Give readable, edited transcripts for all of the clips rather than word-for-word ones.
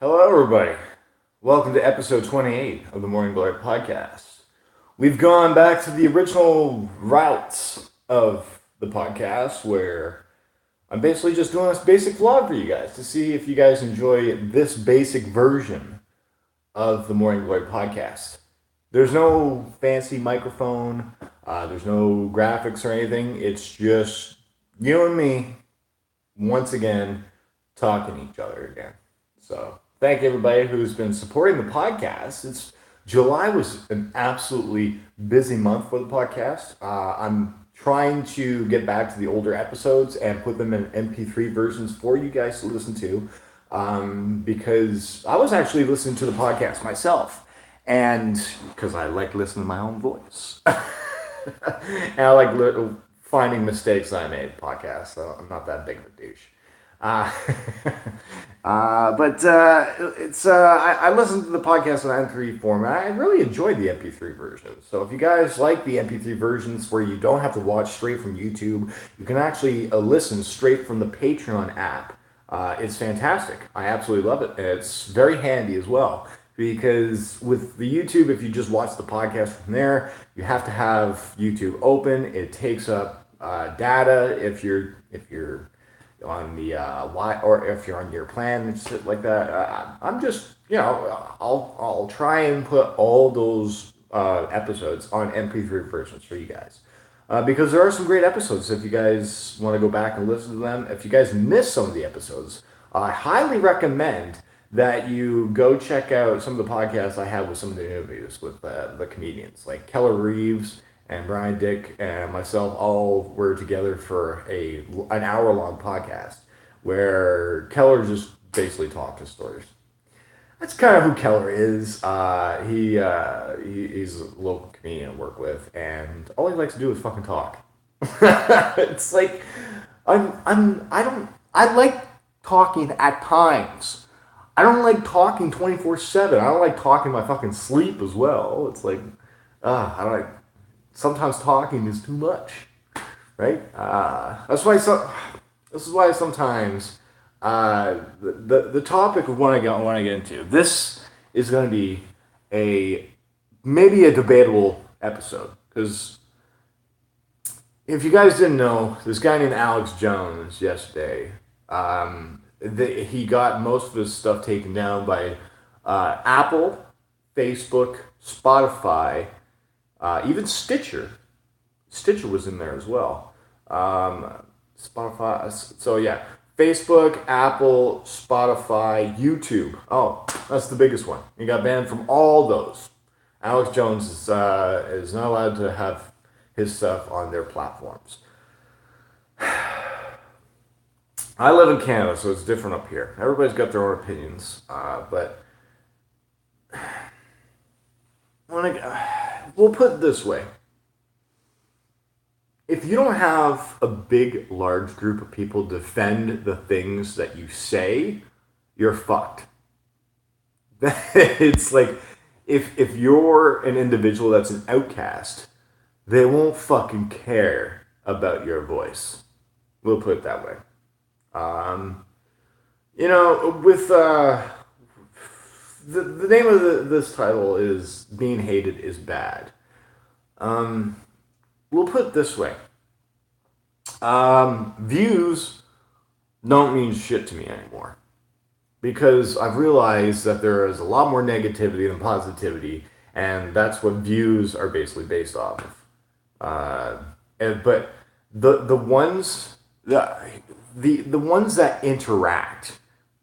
Hello, everybody. Welcome to episode 28 of the Morning Glory podcast. We've gone back to the original routes of the podcast where I'm basically just doing this basic vlog for you guys to see if you guys enjoy this basic version of the Morning Glory podcast. There's no fancy microphone, there's no graphics or anything. It's just you and me once again talking to each other again. So thank everybody who's been supporting the podcast. July was an absolutely busy month for the podcast. I'm trying to get back to the older episodes and put them in MP3 versions for you guys to listen to, because I was actually listening to the podcast myself, and because I like listening to my own voice, and I like finding mistakes I made podcast. So I'm not that big of a douche. Uh, I listened to the podcast in MP3 format. I really enjoyed the MP3 version. So if you guys like the MP3 versions where you don't have to watch straight from YouTube, you can actually listen straight from the Patreon app. It's fantastic. I absolutely love it. And it's very handy as well. Because with the YouTube, if you just watch the podcast from there, you have to have YouTube open. It takes up data if you're on the or if you're on your plan and shit like that. I'm just I'll try and put all those episodes on MP3 versions for you guys, because there are some great episodes. If you guys want to go back and listen to them, if you guys missed some of the episodes, I highly recommend that you go check out some of the podcasts I have with some of the interviews with the comedians like Keller Reeves and Brian Dick and myself. All were together for an hour-long podcast where Keller just basically talked his stories. That's kind of who Keller is. He's a local comedian I work with, and all he likes to do is fucking talk. It's like I like talking at times. I don't like talking 24/7. I don't like talking in my fucking sleep as well. It's like I don't like. Sometimes talking is too much, right? This is why sometimes the topic of what I want to get into. This is going to be maybe a debatable episode, because if you guys didn't know, this guy named Alex Jones yesterday, he got most of his stuff taken down by Apple, Facebook, Spotify. Even Stitcher. Stitcher was in there as well. Spotify. So yeah, Facebook, Apple, Spotify, YouTube. Oh, that's the biggest one. He got banned from all those. Alex Jones is not allowed to have his stuff on their platforms. I live in Canada, so it's different up here. Everybody's got their own opinions, but we'll put it this way. If you don't have a big, large group of people defend the things that you say, you're fucked. It's like, if you're an individual that's an outcast, they won't fucking care about your voice. We'll put it that way. With the name of this title is Being Hated is Bad. We'll put it this way. Views don't mean shit to me anymore, because I've realized that there is a lot more negativity than positivity, and that's what views are basically based off of. But the ones the ones that interact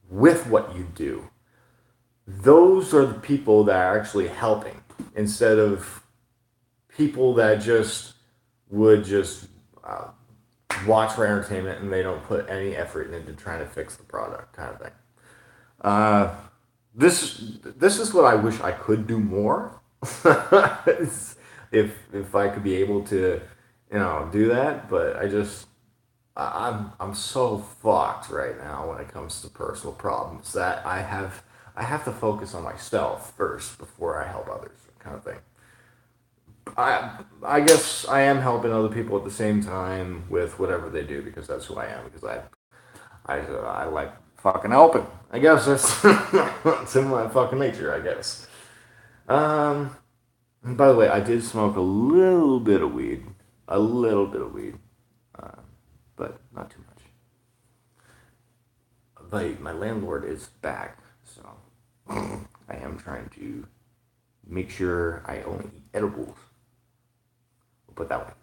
with what you do, those are the people that are actually helping, instead of people that would just watch for entertainment and they don't put any effort into trying to fix the product, kind of thing. This is what I wish I could do more. if I could be able to, do that, but I'm so fucked right now when it comes to personal problems that I have to focus on myself first before I help others, kind of thing. I guess I am helping other people at the same time with whatever they do, because that's who I am. Because I like fucking helping. I guess that's it's in my fucking nature, I guess. Um, and by the way, I did smoke a little bit of weed. A little bit of weed. Uh, but not too much. But my landlord is back, so I am trying to make sure I only eat edibles. We'll put it that way.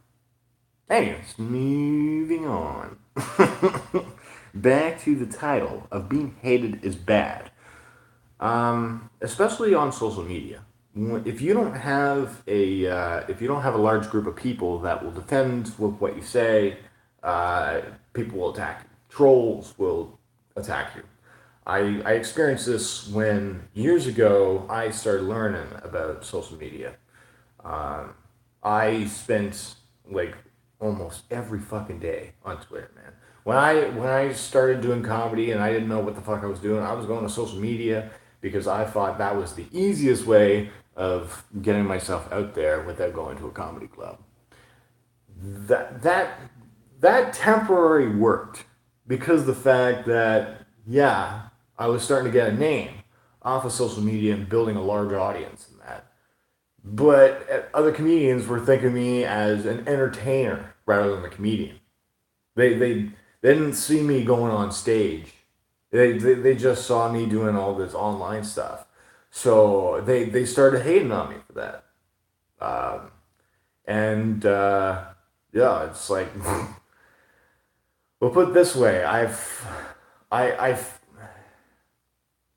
Anyways, moving on. Back to the title of being hated is bad. Especially on social media. If you don't have a large group of people that will defend with what you say, uh, people will attack you. Trolls will attack you. I experienced this when years ago I started learning about social media. Um, I spent like almost every fucking day on Twitter, man. When I started doing comedy and I didn't know what the fuck I was doing, I was going to social media because I thought that was the easiest way of getting myself out there without going to a comedy club. That that that temporary worked because the fact that yeah, I was starting to get a name off of social media and building a large audience in that. But other comedians were thinking of me as an entertainer rather than a comedian. They didn't see me going on stage. They just saw me doing all this online stuff. So they started hating on me for that. Um, and yeah, it's like, we'll put it this way. I've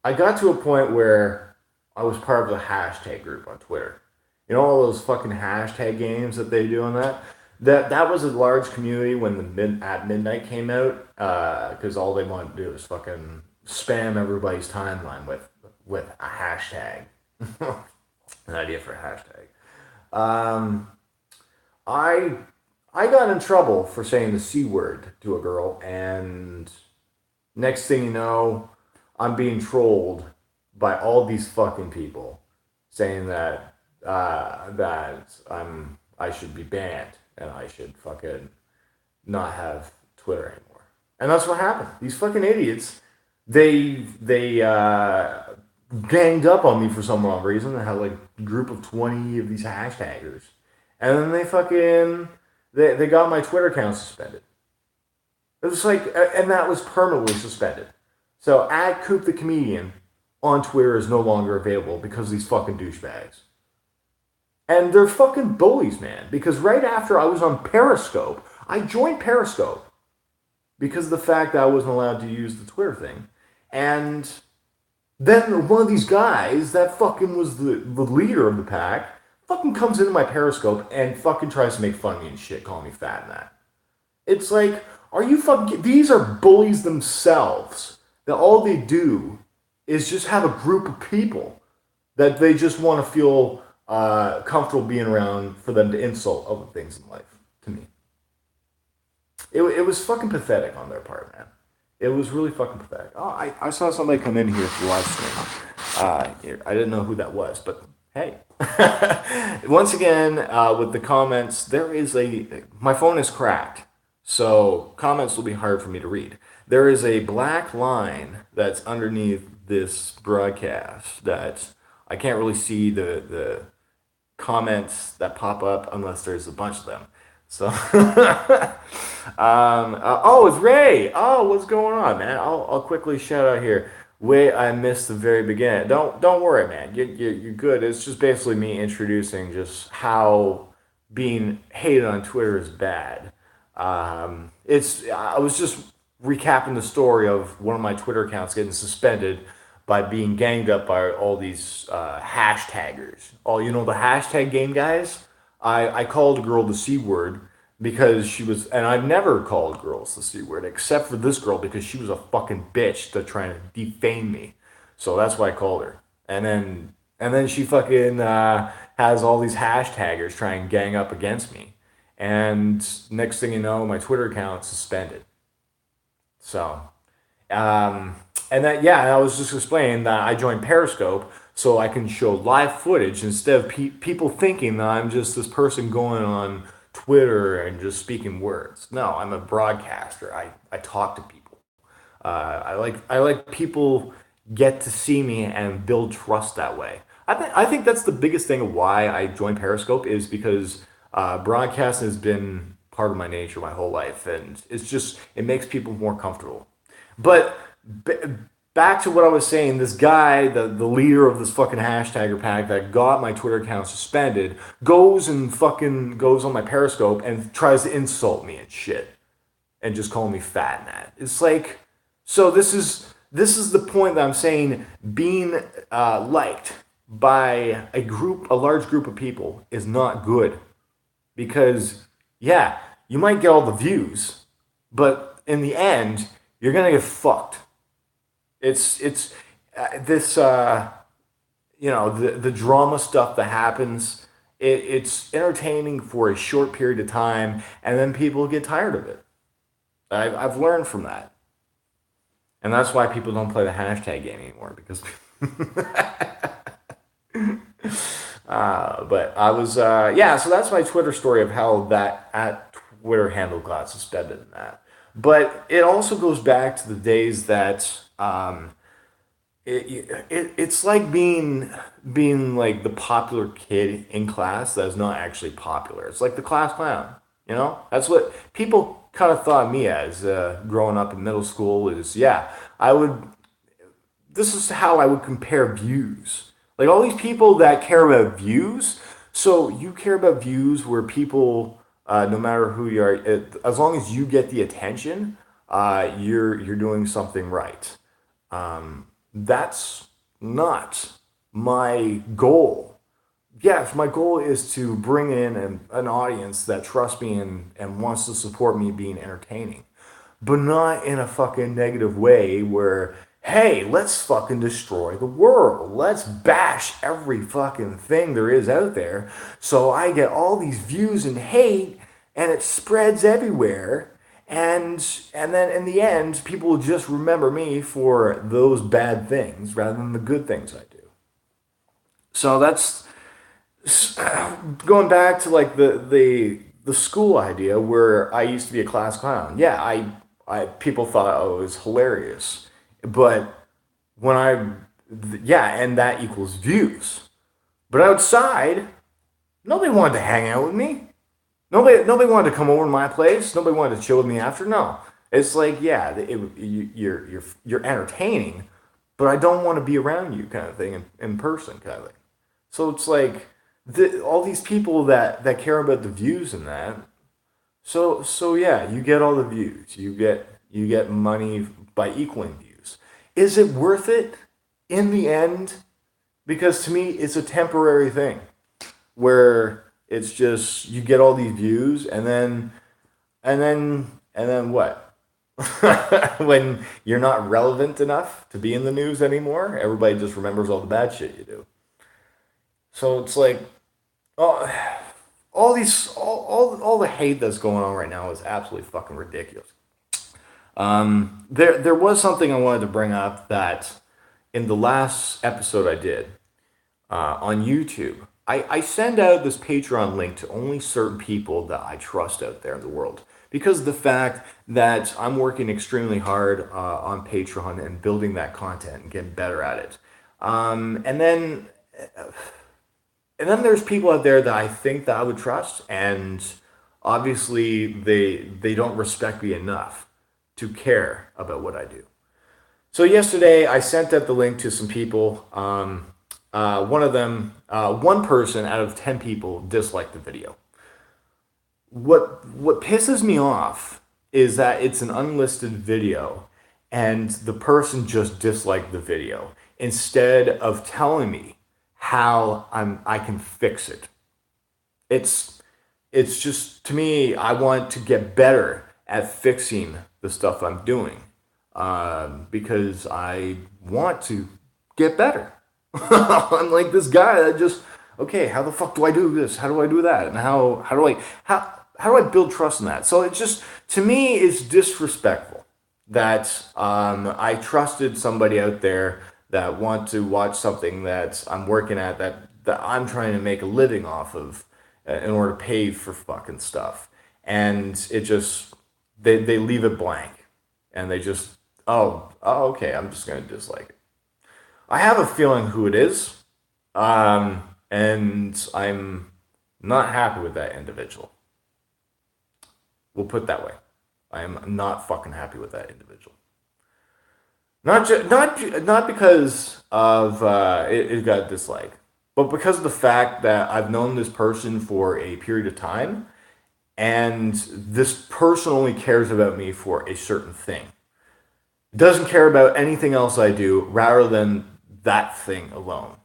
I got to a point where I was part of the hashtag group on Twitter. You know all those fucking hashtag games that they do on that. That was a large community when the at midnight came out, because all they wanted to do was fucking spam everybody's timeline with a hashtag, an idea for a hashtag. Um, I I got in trouble for saying the c word to a girl, and next thing you know, I'm being trolled by all these fucking people saying that I should be banned and I should fucking not have Twitter anymore. And that's what happened. These fucking idiots, they ganged up on me for some wrong reason. I had like a group of 20 of these hashtaggers, and then they got my Twitter account suspended. It was like, and that was permanently suspended. So at Coop the comedian on Twitter is no longer available because of these fucking douchebags. And they're fucking bullies, man. Because right after I was on Periscope, I joined Periscope because of the fact that I wasn't allowed to use the Twitter thing. And then one of these guys that fucking was the leader of the pack fucking comes into my Periscope and fucking tries to make fun of me and shit, calling me fat and that. It's like, are you fucking... These are bullies themselves. That all they do is just have a group of people that they just want to feel comfortable being around for them to insult other things in life, to me. It was fucking pathetic on their part, man. It was really fucking pathetic. Oh, I saw somebody come in here for the live stream. I didn't know who that was, but hey. Once again, with the comments, my phone is cracked, so comments will be hard for me to read. There is a black line that's underneath this broadcast that I can't really see the comments that pop up unless there's a bunch of them. So, oh, it's Ray. Oh, what's going on, man? I'll quickly shout out here. Wait, I missed the very beginning. Don't worry, man. You're good. It's just basically me introducing just how being hated on Twitter is bad. I was just recapping the story of one of my Twitter accounts getting suspended by being ganged up by all these hashtaggers. Oh, you know the hashtag game guys? I called a girl the C word because she was, and I've never called girls the C word except for this girl because she was a fucking bitch to try to defame me. So that's why I called her. And then she fucking has all these hashtaggers try and gang up against me. And next thing you know, my Twitter account suspended. So, and that, yeah, I was just explaining that I joined Periscope so I can show live footage instead of people thinking that I'm just this person going on Twitter and just speaking words. No, I'm a broadcaster. I talk to people. I like people get to see me and build trust that way. I think that's the biggest thing of why I joined Periscope is because broadcasting has been part of my nature my whole life, and it makes people more comfortable. But b- back to what I was saying, this guy, the leader of this fucking hashtagger pack that got my Twitter account suspended, goes on my Periscope and tries to insult me and shit and just call me fat and that. It's like, so this is the point that I'm saying. Being liked by a large group of people, is not good because yeah, you might get all the views, but in the end, you're gonna get fucked. It's this the drama stuff that happens. It's entertaining for a short period of time, and then people get tired of it. I've learned from that, and that's why people don't play the hashtag game anymore because. But I was yeah. So that's my Twitter story of how that at Twitter handle got suspended and that. But it also goes back to the days that it's like being like the popular kid in class that's not actually popular. It's like the class clown. That's what people kind of thought me as growing up in middle school. Is yeah, I would. This is how I would compare views. Like all these people that care about views. So you care about views where people, no matter who you are, as long as you get the attention, you're doing something right. That's not my goal. Yes, my goal is to bring in an audience that trusts me and wants to support me being entertaining, but not in a fucking negative way where, hey, let's fucking destroy the world. Let's bash every fucking thing there is out there. So I get all these views and hate and it spreads everywhere. And then in the end, people will just remember me for those bad things rather than the good things I do. So that's going back to like the school idea where I used to be a class clown. Yeah, I people thought I was hilarious, but when yeah, and that equals views. But outside, nobody wanted to hang out with me. Nobody wanted to come over to my place. Nobody wanted to chill with me after. No, it's like yeah, you're entertaining, but I don't want to be around you, kind of thing, in person, kind of thing. So it's like all these people that care about the views and that. So yeah, you get all the views. You get money by equaling views. Is it worth it in the end? Because to me, it's a temporary thing where it's just you get all these views and then what? When you're not relevant enough to be in the news anymore, everybody just remembers all the bad shit you do. So it's like, oh, all the hate that's going on right now is absolutely fucking ridiculous. There was something I wanted to bring up that in the last episode I did on YouTube. I send out this Patreon link to only certain people that I trust out there in the world because of the fact that I'm working extremely hard on Patreon and building that content and getting better at it. And then there's people out there that I think that I would trust, and obviously they don't respect me enough to care about what I do. So yesterday I sent out the link to some people. One of them, one person out of 10 people disliked the video. What pisses me off is that it's an unlisted video, and the person just disliked the video instead of telling me how I can fix it. It's it's just to me, I want to get better at fixing the stuff I'm doing because I want to get better. I'm like this guy that just okay. How the fuck do I do this? How do I do that? And how do I build trust in that? So it's just to me, it's disrespectful that I trusted somebody out there that want to watch something that I'm working at that I'm trying to make a living off of in order to pay for fucking stuff. And it just they leave it blank and they just Okay. I'm just gonna dislike it. I have a feeling who it is, and I'm not happy with that individual. We'll put it that way. I am not fucking happy with that individual. Not because of it got disliked, but because of the fact that I've known this person for a period of time, and this person only cares about me for a certain thing. Doesn't care about anything else I do, rather than that thing alone.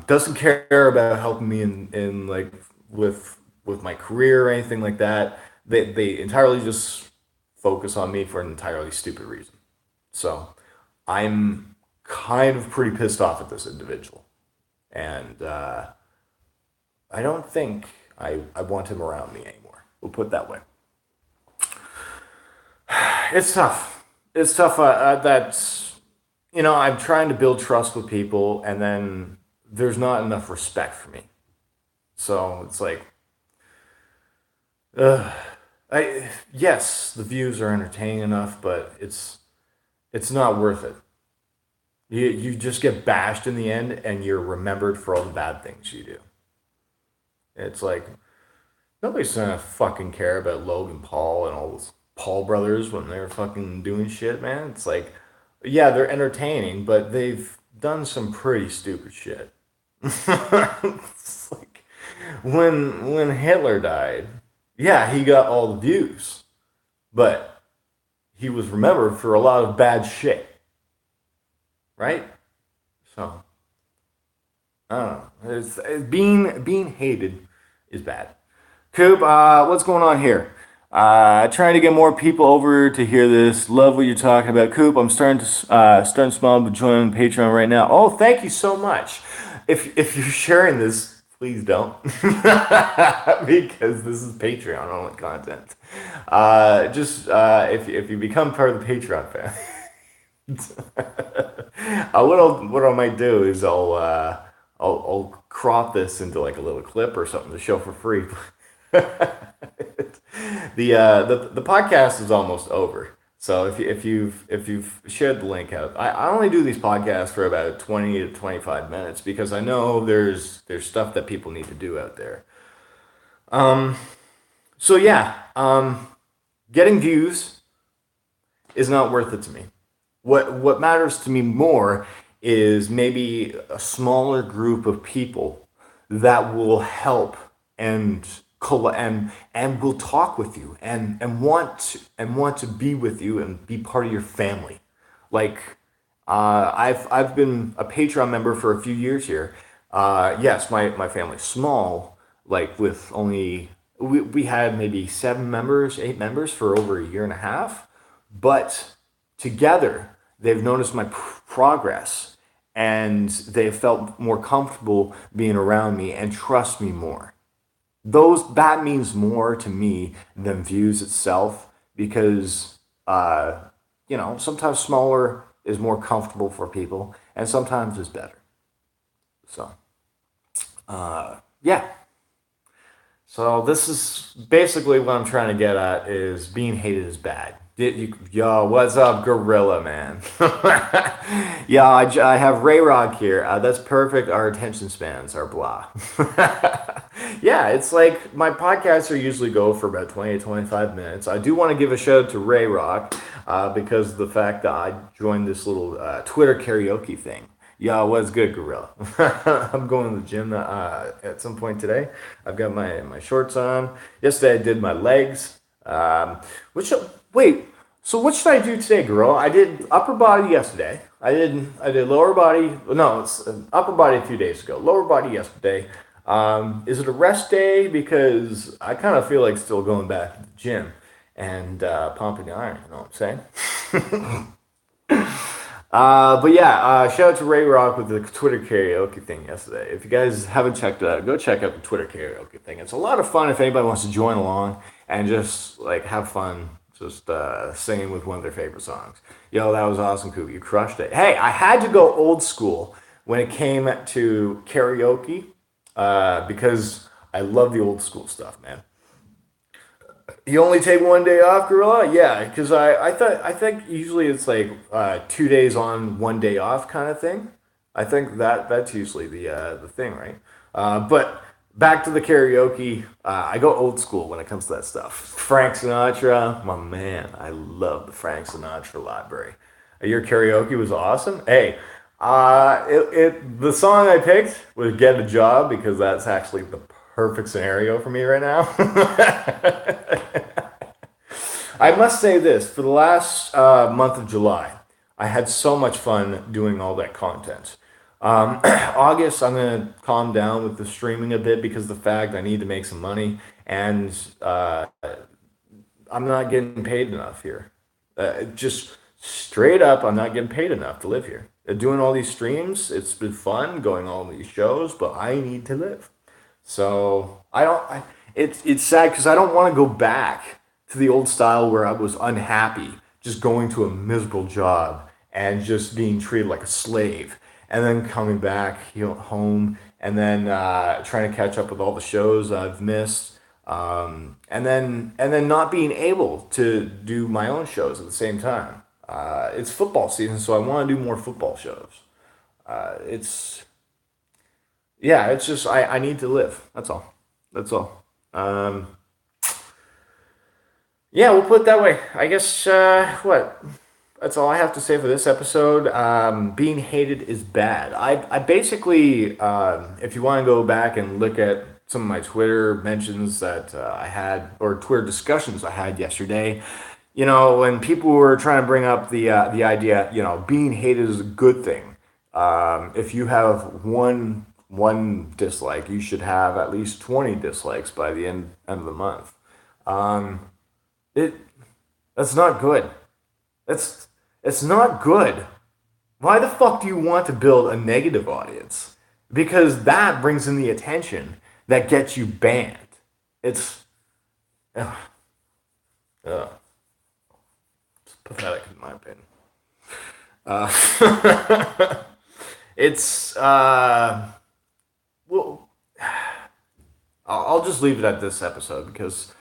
Doesn't care about helping me in like with with my career or anything like that. They entirely just focus on me for an entirely stupid reason. So I'm kind of pretty pissed off at this individual, and I don't think I want him around me anymore. We'll put it that way. It's tough. It's tough. That I'm trying to build trust with people, and then there's not enough respect for me. So it's like, uh, I yes, the views are entertaining enough, but it's not worth it. You just get bashed in the end, and you're remembered for all the bad things you do. It's like nobody's gonna fucking care about Logan Paul and all those Paul brothers when they're fucking doing shit, man. It's like, yeah, they're entertaining, but they've done some pretty stupid shit. It's like when Hitler died, yeah, he got all the views, but he was remembered for a lot of bad shit, right? So I don't know. Being hated is bad. Coop, what's going on here? Trying to get more people over to hear this. Love what you're talking about, Coop. I'm starting small, but joining Patreon right now. Oh, thank you so much. If you're sharing this, please don't, because this is Patreon only content. Just if you become part of the Patreon fan, what I might do is I'll crop this into like a little clip or something to show for free. The podcast is almost over. So if you've shared the link out, I only do these podcasts for about 20 to 25 minutes because I know there's stuff that people need to do out there. Um, so yeah, getting views is not worth it to me. What matters to me more is maybe a smaller group of people that will help and and will talk with you and want to be with you and be part of your family. Like I've been a Patreon member for a few years here. Yes, my family's small, like with only we had maybe 7 members, 8 members for over a year and a half, but together they've noticed my progress and they've felt more comfortable being around me and trust me more. Those that means more to me than views itself because sometimes smaller is more comfortable for people and sometimes it's better. So yeah. So this is basically what I'm trying to get at is being hated is bad. Yo, what's up, Gorilla Man? Yeah, I have Ray Rock here. That's perfect. Our attention spans are blah. Yeah, it's like my podcasts are usually go for about 20 to 25 minutes. I do want to give a shout out to Ray Rock because of the fact that I joined this little Twitter karaoke thing. Yo, what's good, Gorilla? I'm going to the gym at some point today. I've got my shorts on. Yesterday I did my legs. Which wait, so what should I do today, Gorilla? I did upper body yesterday. I did lower body. No, it's upper body a few days ago. Lower body yesterday. Is it a rest day? Because I kind of feel like still going back to the gym and pumping the iron. You know what I'm saying? But yeah, shout out to Ray Rock with the Twitter karaoke thing yesterday. If you guys haven't checked it out, go check out the Twitter karaoke thing. It's a lot of fun if anybody wants to join along and just like have fun, just singing with one of their favorite songs. Yo, that was awesome, Coop. You crushed it. Hey, I had to go old school when it came to karaoke because I love the old school stuff, man. You only take one day off, Gorilla? Yeah, because I think usually it's like 2 days on, 1 day off kind of thing. I think that's usually the thing, right? But back to the karaoke. I go old school when it comes to that stuff. Frank Sinatra, my man. I love the Frank Sinatra library. Your karaoke was awesome. Hey, the song I picked was "Get a Job" because that's actually the perfect scenario for me right now. I must say this for the last month of July, I had so much fun doing all that content. August, I'm going to calm down with the streaming a bit because of the fact I need to make some money and I'm not getting paid enough here. Just straight up, I'm not getting paid enough to live here. Doing all these streams, it's been fun going all these shows, but I need to live. So I don't. It's sad because I don't want to go back to the old style where I was unhappy, just going to a miserable job and just being treated like a slave, and then coming back home and then trying to catch up with all the shows I've missed, and then not being able to do my own shows at the same time. It's football season, so I want to do more football shows. It's yeah, it's just I need to live. That's all. That's all. Yeah, we'll put it that way. I guess what? That's all I have to say for this episode. Being hated is bad. I basically, if you want to go back and look at some of my Twitter mentions that I had, or Twitter discussions I had yesterday, when people were trying to bring up the idea, being hated is a good thing. If you have one dislike, you should have at least 20 dislikes by the end of the month. Um, it that's not good. That's it's not good. Why the fuck do you want to build a negative audience? Because that brings in the attention that gets you banned. It's ugh, ugh, it's pathetic in my opinion. It's well, I'll just leave it at this episode because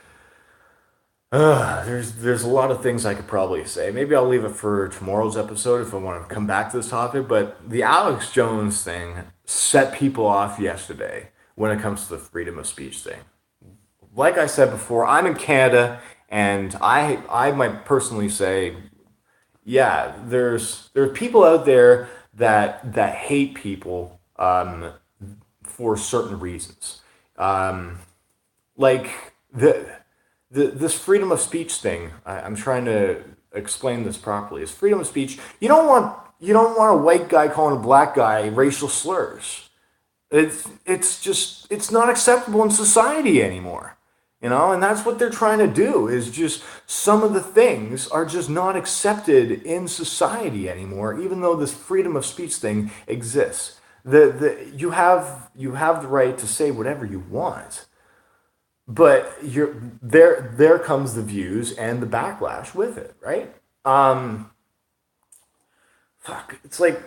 there's a lot of things I could probably say. Maybe I'll leave it for tomorrow's episode if I want to come back to this topic. But the Alex Jones thing set people off yesterday when it comes to the freedom of speech thing. Like I said before, I'm in Canada, and I might personally say, yeah, there's people out there that hate people for certain reasons. Um, like this freedom of speech thing. I'm trying to explain this properly. Is freedom of speech. You don't want a white guy calling a black guy racial slurs. It's not acceptable in society anymore. And that's what they're trying to do is just some of the things are just not accepted in society anymore, even though this freedom of speech thing exists. You have the right to say whatever you want, but there comes the views and the backlash with it, right? Um, fuck, it's like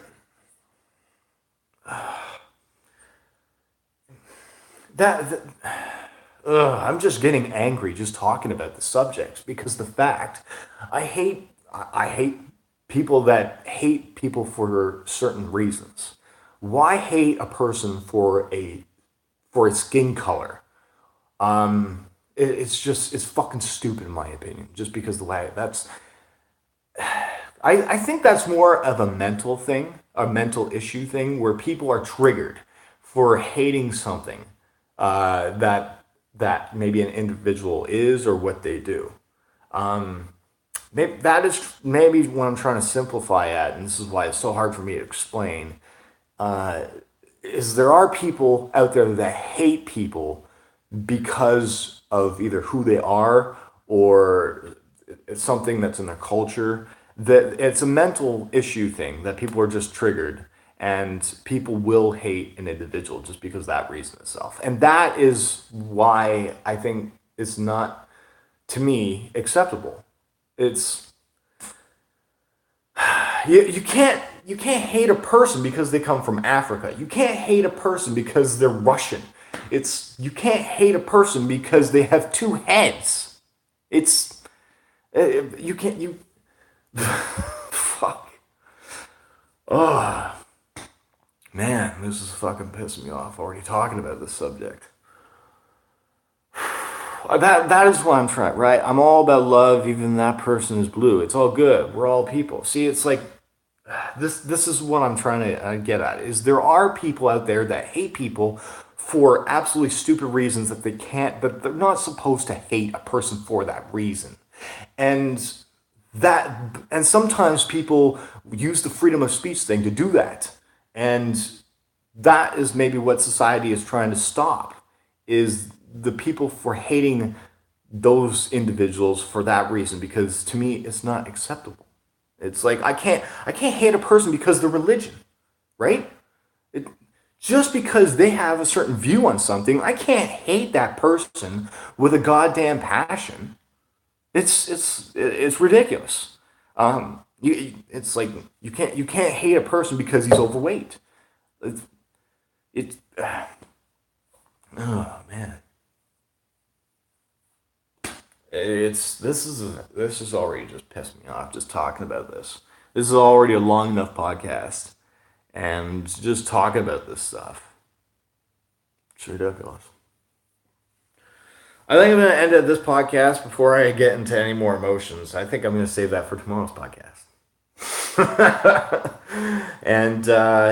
that. Ugh, I'm just getting angry just talking about the subject because the fact I hate people that hate people for certain reasons. Why hate a person for a skin color? It's fucking stupid in my opinion. Just because the way I think that's more of a mental thing, a mental issue thing, where people are triggered for hating something that maybe an individual is or what they do. Um, Maybe that is maybe what I'm trying to simplify at, and this is why it's so hard for me to explain. Uh, is there are people out there that hate people because of either who they are or it's something that's in their culture. That it's a mental issue thing that people are just triggered and people will hate an individual just because of that reason itself. And that is why I think it's not to me acceptable. It's you can't hate a person because they come from Africa. You can't hate a person because they're Russian. You can't hate a person because they have two heads. It's you can't you fuck. Oh man, this is fucking pissing me off already talking about this subject. That is what I'm trying, right? I'm all about love, even that person is blue. It's all good. We're all people. See, it's like this is what I'm trying to get at is there are people out there that hate people for absolutely stupid reasons that they can't that they're not supposed to hate a person for that reason. And that and sometimes people use the freedom of speech thing to do that. And that is maybe what society is trying to stop is the people for hating those individuals for that reason because to me it's not acceptable. It's like I can't hate a person because of their religion, right? It, just because they have a certain view on something, I can't hate that person with a goddamn passion. It's ridiculous. It's like you can't hate a person because he's overweight. It's, it oh man, it's this is already just pissed me off just talking about this. This is already a long enough podcast, and just talking about this stuff, it's ridiculous. I think I'm going to end this podcast before I get into any more emotions. I think I'm going to save that for tomorrow's podcast. And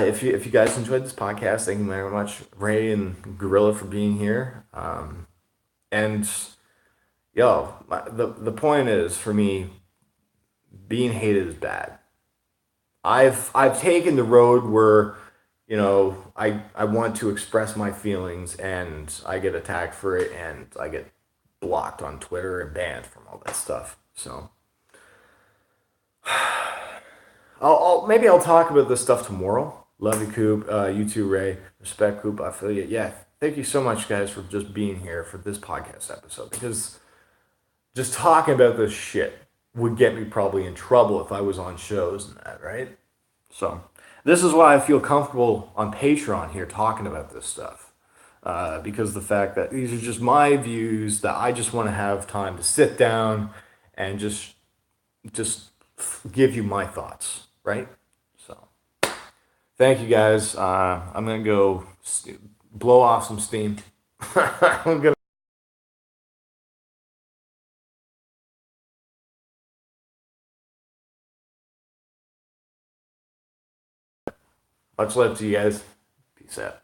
if you guys enjoyed this podcast, thank you very much, Ray and Gorilla, for being here. And yo, the point is for me, being hated is bad. I've taken the road where I want to express my feelings and I get attacked for it and I get blocked on Twitter and banned from all that stuff. So maybe I'll talk about this stuff tomorrow. Love you, Coop. You too, Ray. Respect, Coop. I feel you. Yeah. Thank you so much, guys, for just being here for this podcast episode because just talking about this shit would get me probably in trouble if I was on shows and that, right? So this is why I feel comfortable on Patreon here talking about this stuff. Because the fact that these are just my views that I just want to have time to sit down and just give you my thoughts, right? So thank you guys. I'm gonna go blow off some steam. I'm gonna much love to you guys. Peace out.